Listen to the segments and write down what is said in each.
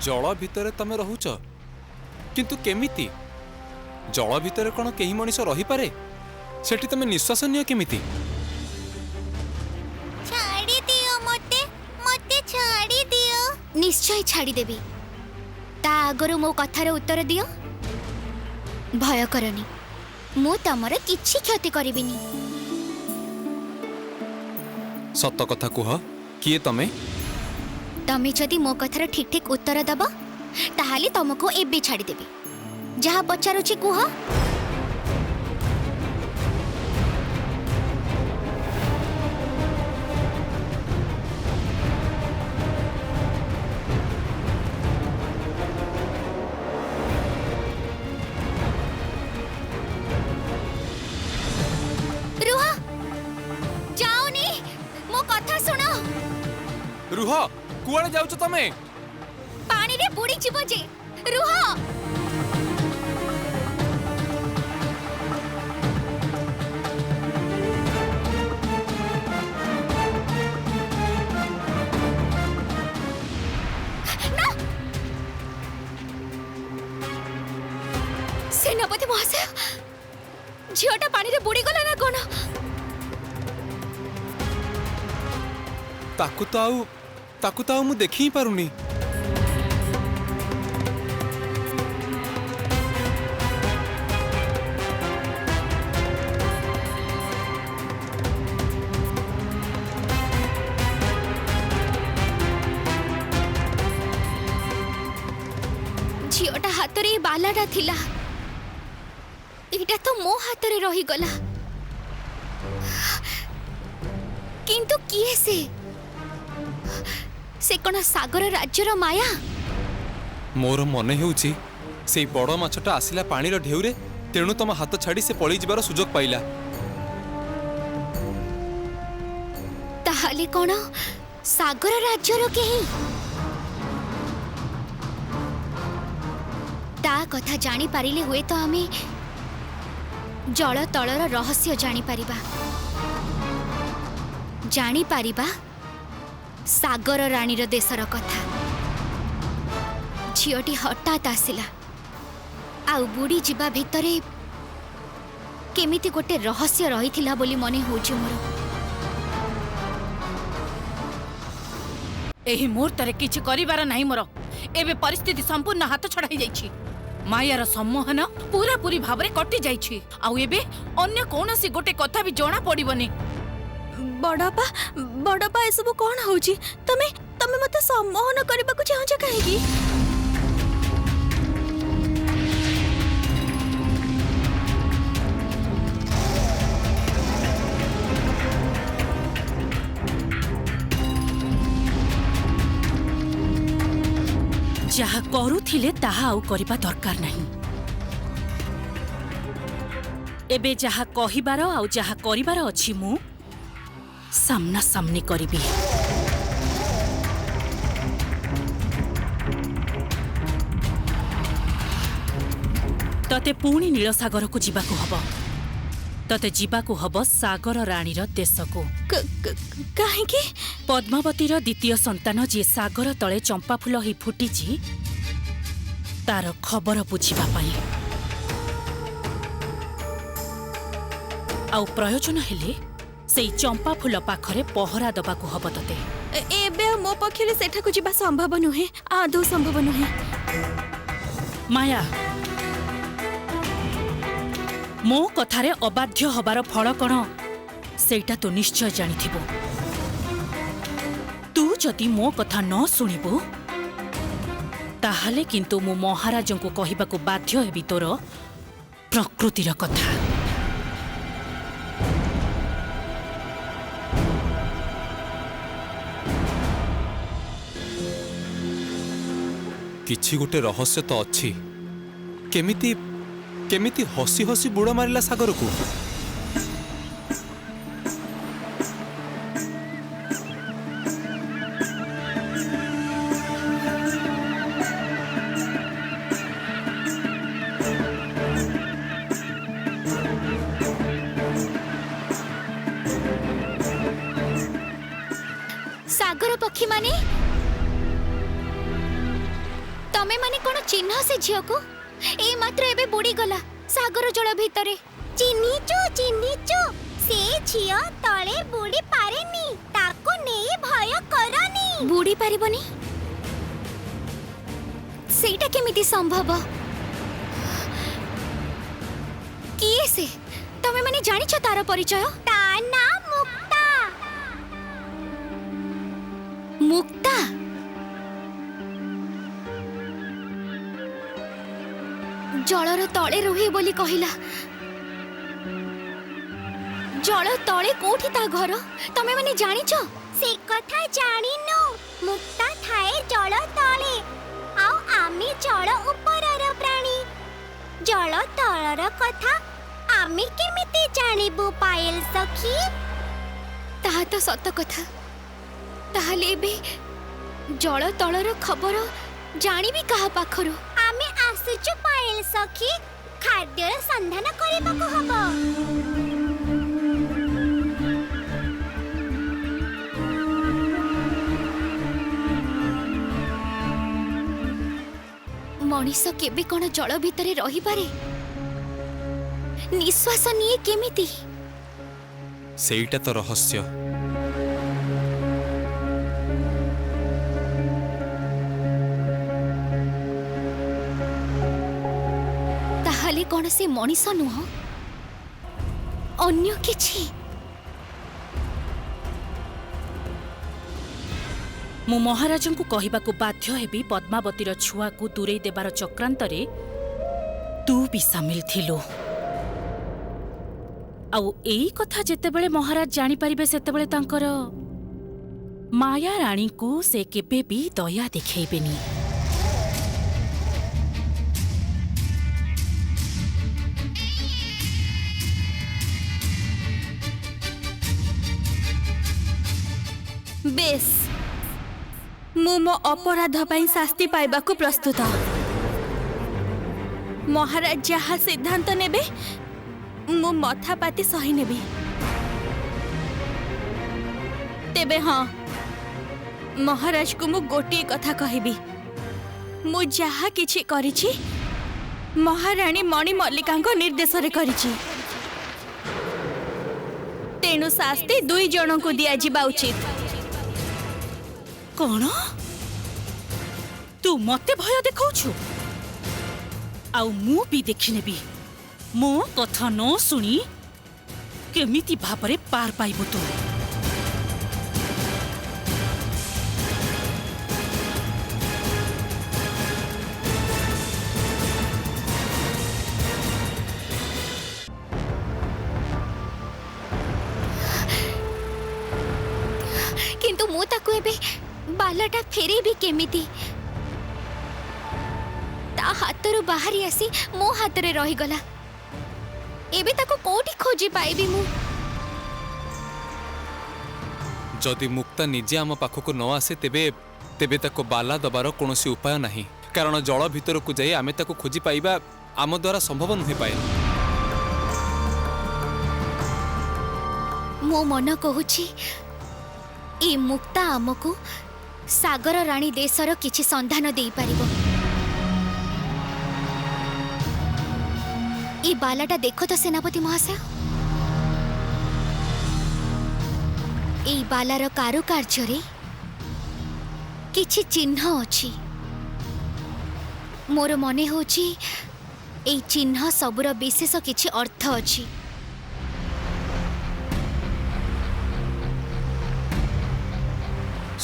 जल भितर तमे रहुच किंतु केमिति जल भितर कौन केही मनीष रही पारे सेठी तमे निश्वास नियो केमिति छाड़ी दियो मते मते छाड़ी दियो निश्चय छाड़ी देबी ता आगरो मो कथार उत्तर दियो भय करनी मु तमर किछि क्षति करिबिनी सत कथा कुह किए तमे तमे जदि मो कथार ठीक ठीक उत्तर दबा ताहाली तुमको एबे छाड़ी देबी जहा पचारुछि कुह रुहा जाओनी मो कथा सुनो रुह कुआडे जाउछ तमे पानी रे बुड़ी जीव जे रुहा सेनापति महाशय झीटा पानी रे बुड़ी गला ना कोन ताकू तो मु देखि ही पारुनी झीटा हाथ रे बालाटा थिला एटा तो मो हाथ रे रही गला किंतु किए से कोन सागर राज्यर माया मोर मन हेउची से बड़ माछटा आसिला पानी ढेउरे तेणु तम हाथ छाड़ी से पड़ी जिबार सुजोग पाइला ताहाले कोन सागर राज्यर केही ता कथा जानी पारिले हुए तो आमे जल तलर रहस्य जानी पारिबा सागर रानीर देशर कथा झीटी हठात आसिला आउ बुड़ी जिबा भितरे केमिति गोटे रहस्य रही बोली मने होउछि मोर एही मुहूर्त किछि करिबार नाही मोर एबे परिस्थिति संपूर्ण हाथ छड़ाई जाइछि मायार सम्मोहन पूरा पूरी भावरे कटि जाइछि आउ एबे अन्य कोनोसी गोटे कथा भी जणा पड़िबनी बड़पा ए सब कोन होउची तमे तमे मते सम्मोहन करबा को चाहछ काहेकी जहा करूथिले ताहा आउ करिबा दरकार नहीं एबे जहा कहिबार आउ जहा करिबार अछि मु सामना सामनी करिबी तते पुणी नीलसागर को जीवाकू हब तते जीवाकू हब सागर रानीर देश को काहेकी पद्मावतीर द्वितीय संतान जे सागर तले चंपा फूल ही फुटिछि तार खबर बुझिबा पाई आउ प्रयोजन हेले सेई चंपा फूल पाखरे पहरा दबाकू हब तते एबे मो पखिले सेठा को जीवा संभव नुहे आदौ संभव नुहे माया मो कथारे अबाध्य हबार फल कण सेटा तो निश्चय जानिथिबो तू जदि मो कथा न सुनिबो ताहाले किंतु मो महाराजों को कहिबाकू बाध्य हेबि तोर प्रकृतिर कथा किछि गोटे रहस्य तो अच्छी केमिति केमिति हसी हसी बुड़ मारिला सागर को सागर पक्षी माने तमे माने कोन चिन्ह से झियो को ए मात्र एबे बुडी गला सागर जल भितरे। चिन्हिचु से झियो तळे बुडी पारेनी ताको नेई भय करनी। बुडी पारिबनी सेटा केमिति संभव? किए से तमे माने जानि छ तार परिचय? ता ना मुक्ता। मुक्ता जलर तळे रुहे बोली कहिला। जल तळे कोठी ता घर तमे माने जानि छ? से कथा जानिनु। मुक्ता थाए जल तळे आउ आमी जल उपरर प्राणी। जल तळर कथा आमी केमिति जानिबु पायल सखी? ताहा तो सत कथा। ताहले बे जल तळर खबर जानिबी कहा पाखरु? आमी आसुचु पायल सखी खाद्यर संधान करिबाकु हबो। मनीष केबे कोन जल भितरे रही पारे? निश्वास निये केमिति? ସେଇଟା ତ ରହସ୍ୟ। ताहले कोन से मनीष नुह अन्य किछि? ମୁଁ ମହାରାଜଙ୍କୁ କହିବାକୁ ବାଧ୍ୟ ହେବି ପଦ୍ମାବତୀର ଛୁଆକୁ ଦୂରେଇ ଦେବାର ଚକ୍ରାନ୍ତରେ ତୁ ବି ସାମିଲ ଥିଲୁ। ଆଉ ଏଇ କଥା ଯେତେବେଳେ ମହାରାଜ ଜାଣିପାରିବେ ସେତେବେଳେ ତାଙ୍କର ମାୟା ରାଣୀଙ୍କୁ ସେ କେବେ ବି ଦୟା ଦେଖେଇବେନି। बेस मु मो अपराध पाई शास्ति पाइबाकु प्रस्तुत। महाराज जहा सिद्धांत नेबे मु मथा पाती सही नेबी। तेबे हाँ महाराज को मु गोटे कथा कहबी। मु जहा किछि करिछि महारानी मणि मल्लिकांको निर्देश रे करिछि। तेणु शास्ति दुई जन को दिया जिबा उचित। कौन तू मते भय देखाउछु? आउ मु भी देखिनेबी मो कथा न सुनी केमिति भाबरे पार पाइबो तू। किंतु मु ताकु एबे बालाटा फेरे भी केमिति? ता हातरु बाहरी आसी मो हातरे रही गला। एबे ताको कोठी खोजी पाइबी मु? जदि मुक्ता निजे आम पाखक न आसे तेबे ताको बाला दबार कौनसी उपाय नहीं, कारण जल भितर को जाई आमे ताको खोजी पाइबा आम द्वारा संभव नुहे पाए। मो मन कहूची ए मुक्ता आमको सागर राणी देशर किछि संधान देई पारिबो। ए बालाटा देखो तो सेनापति महाशय, ए बालार कारुकार्य रे किछि चिन्ह अछि। मोर मने होछि ए चिन्ह सबुर विशेष किछि अर्थ अछि।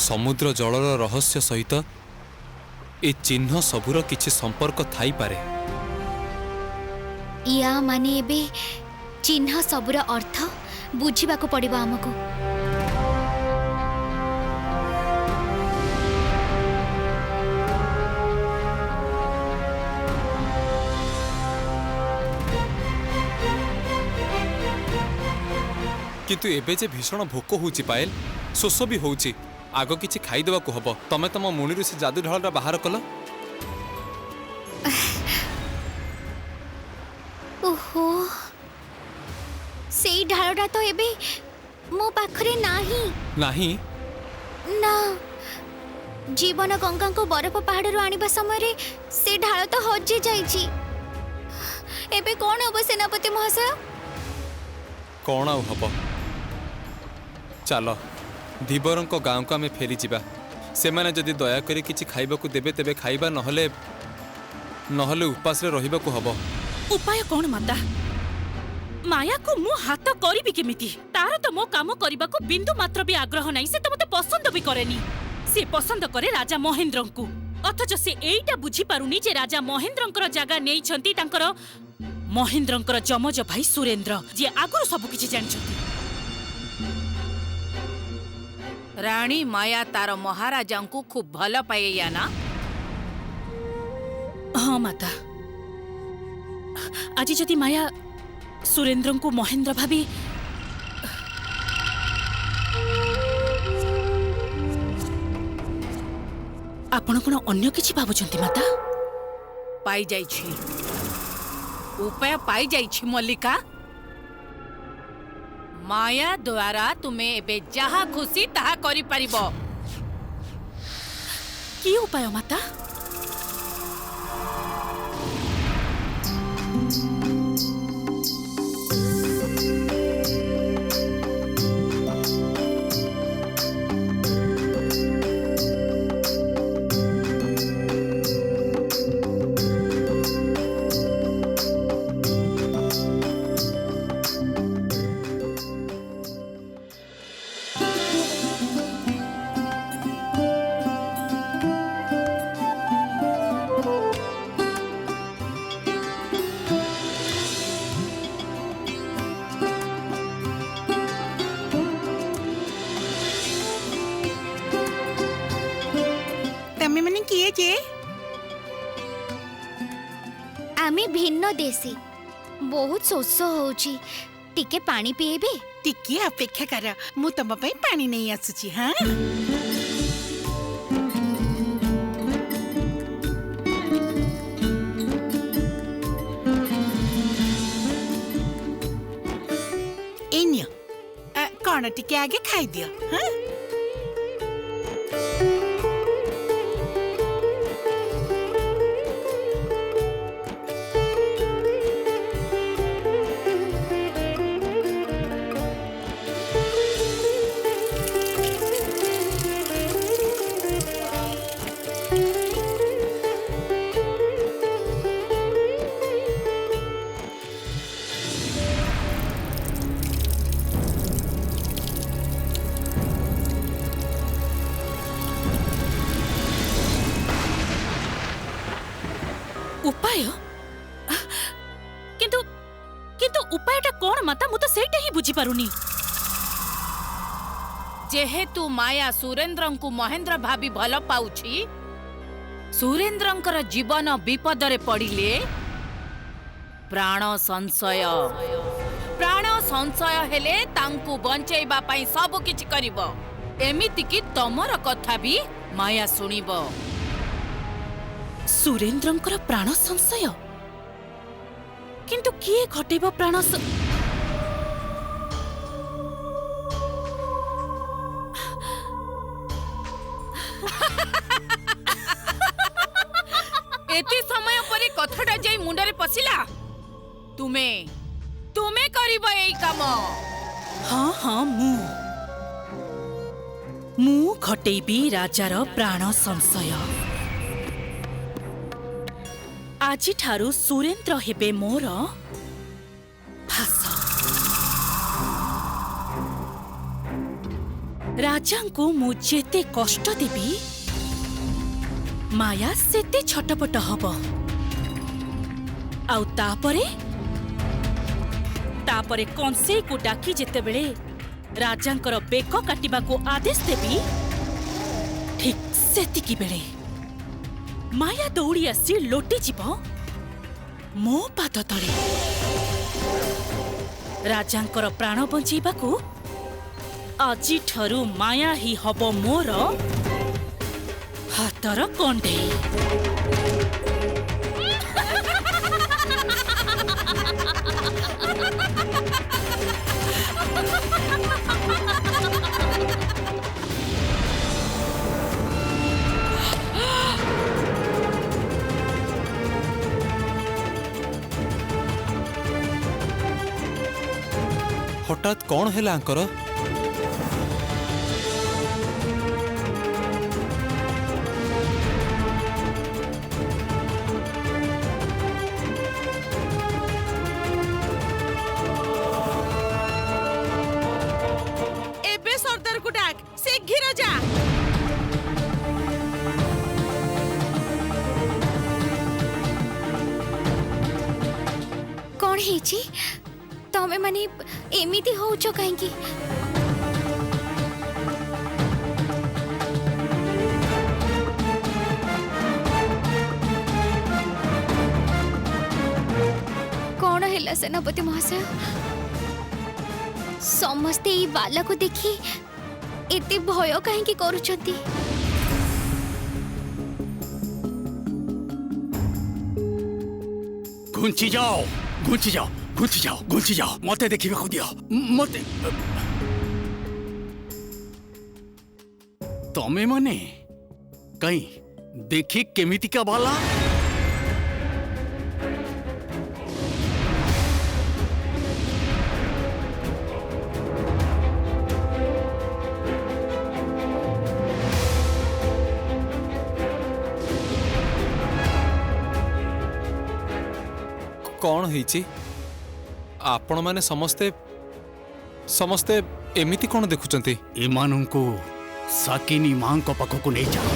समुद्र जलर रहस्य सहित ए चिन्ह सबुर किछि संपर्क थाई पारे। या माने एबे चिन्ह सबुर अर्थ बुझिबाको पड़िबो हमको। किंतु एबे जे भीषण भोक होउची पायल, शोष भी होउची। आगो किछि खाई देबा को हबो। तमे तम मुनिरु से जादू ढालटा बाहर कल। ओहो सेई ढालटा तो एबे मो पाखरे नाही। नाही ना जीवन गंगा को बरफ पहाड़ आनिबा समय से ढाल तो हजि जाइछि। एबे कौन हम सेनापति महाशय? कौन आउ हब चल धीवर गाँव को आम फेरी जावा। से माने जदि दयाकोरी किछि खाइबाकू देबे तेबे खाइबा नहले नहले उपास रहिबाकू हब। उपाय कौन माता? माया को मु हाथ करिबि केमिति? तार तो मो काम करबा को बिंदु मात्र भी आग्रह नहीं। से तो मते पसंद भी करेनी। से पसंद करे राजा महेंद्रंकु, अथच से एइटा बुझी पारुनी जे राजा महेंद्रंकर जागा नेई छंती तांकर महेंद्रंकर जमज भाई सुरेंद्र, जे आगुर सब किछि जानिछंती। रानी माया तार महाराजा को खूब भल पाए या ना? हाँ माता, आज जदि माया सुरेंद्र को महेंद्र भाभी आपण कोन अन्य किछि भाबुछंती माता? पाई जाइछि, उपाय पाई जाइछि मल्लिका। माया द्वारा तुम्हें एबे जहा खुशी ताहा करि परिबो। की उपाय माता? तमे मने किए जे? आमे भिन्न देशी बहुत शोष होउछि, टिके पानी पिएबे? टिके अपेक्षा कर, मु तम पई पानी नहीं आसुची। हां एनियो कौन टिके आगे खाई दियो। हां उपाय? किंतु किंतु उपायटा कौन माता? मु तो सेटा ही बुझी पारुनी। जेहेतु माया सुरेंद्रंकु महेंद्र भाभी भल पाउछि, सुरेंद्रंकर जीवन विपदरे पड़िले प्राण संशय हेले तांकु बंचैबा पई सब किछि करिवो। एमिति कि तमर कथा भी माया सुनिबो। सुरेंद्रंकर प्राण संशय? किंतु किए घटेब प्राण एते समय परे कथाटा जाई मुंडरे पसिला? तुमे करिब एई काम? हाँ हाँ मु घटेबी राजार प्राण संशय। आजि ठारू सुरेंद्र हेबे मोर भास। राजा को मु जेते कष्ट देबी माया सेते छटपट हब। आउ तापरे कंसेई को डाकी जेते बेले राजांकर बेक काटिबा को आदेश देबी, ठीक सेतिकी बेले माया दौड़ी आसी लोटी जीव मो पाद तले। राजांकर प्राण बंचैबाकू आजि ठारू माया ही हब मोर हातर कंडेई। हठात कौन है आंकर? एबे सरदार को डाक शीघ्र जा। कौन है तमे माने एमिति होउछ काहेकि? कौन है सेनापति महाशय? समस्ते ई बाला को देखी एते भय काहेकि करूछंती? घुंची जाओ घुंची जाओ घुंची जाओ घुंची जाओ मते देखिबा को दियो मते। तमे माने कहीं देखी केमितिका बाला? कौन है आपण माने समस्ते समस्ते एमिति कौन देखुचंती? एमानंकु साकिनी मां को पाखको नहीं जाओ।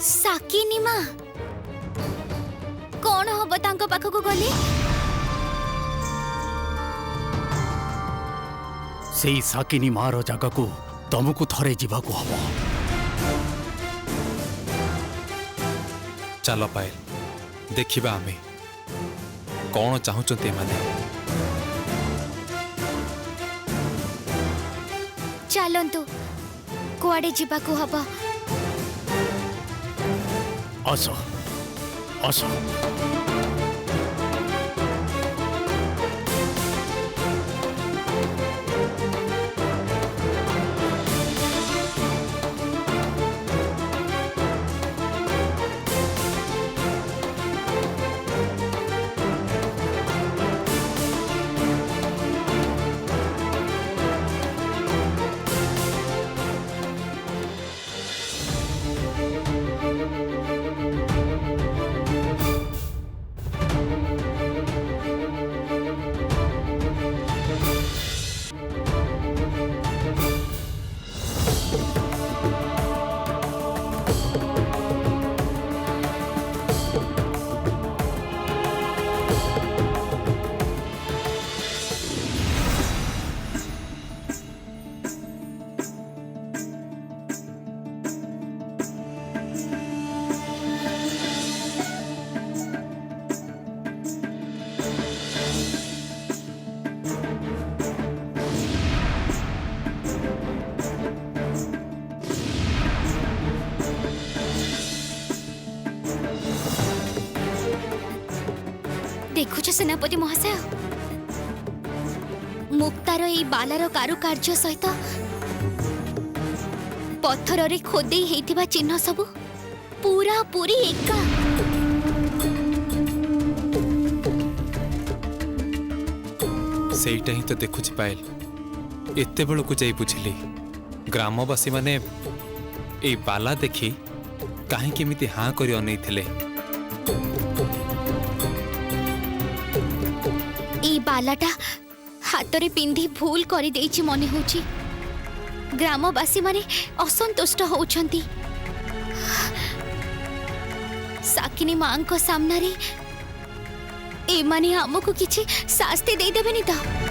साकिनी मां कौन हब तांको पाखको गले? सेई साकिनी मां रो जगह को तुमको थरे जीवा को हबो। चलो पायल देखिबा आमे कौन चाहूचंती माने। चलंतु कुआडे जीवा को हबो? असो असो देखुछ सेनापति महाशय मुक्तार ई बालार कारुकार्य सहित पत्थर रे खोदेई हेतिबा चिन्ह सब पूरा पूरी एका। सेईटा ही तो देखुछि पायल एते बेलू को जाई बुझिली ग्रामवासी माने ए बाला देखी काहे केमिति हां करी अनैथिले। ई बालाटा हाथ रे पिंधी भूल करी देइछि मने होछि। ग्रामवासी माने असंतुष्ट होउछंती। साकिनी मां को सामना रे ए माने हमको किछि शास्ति दे देबेनी त?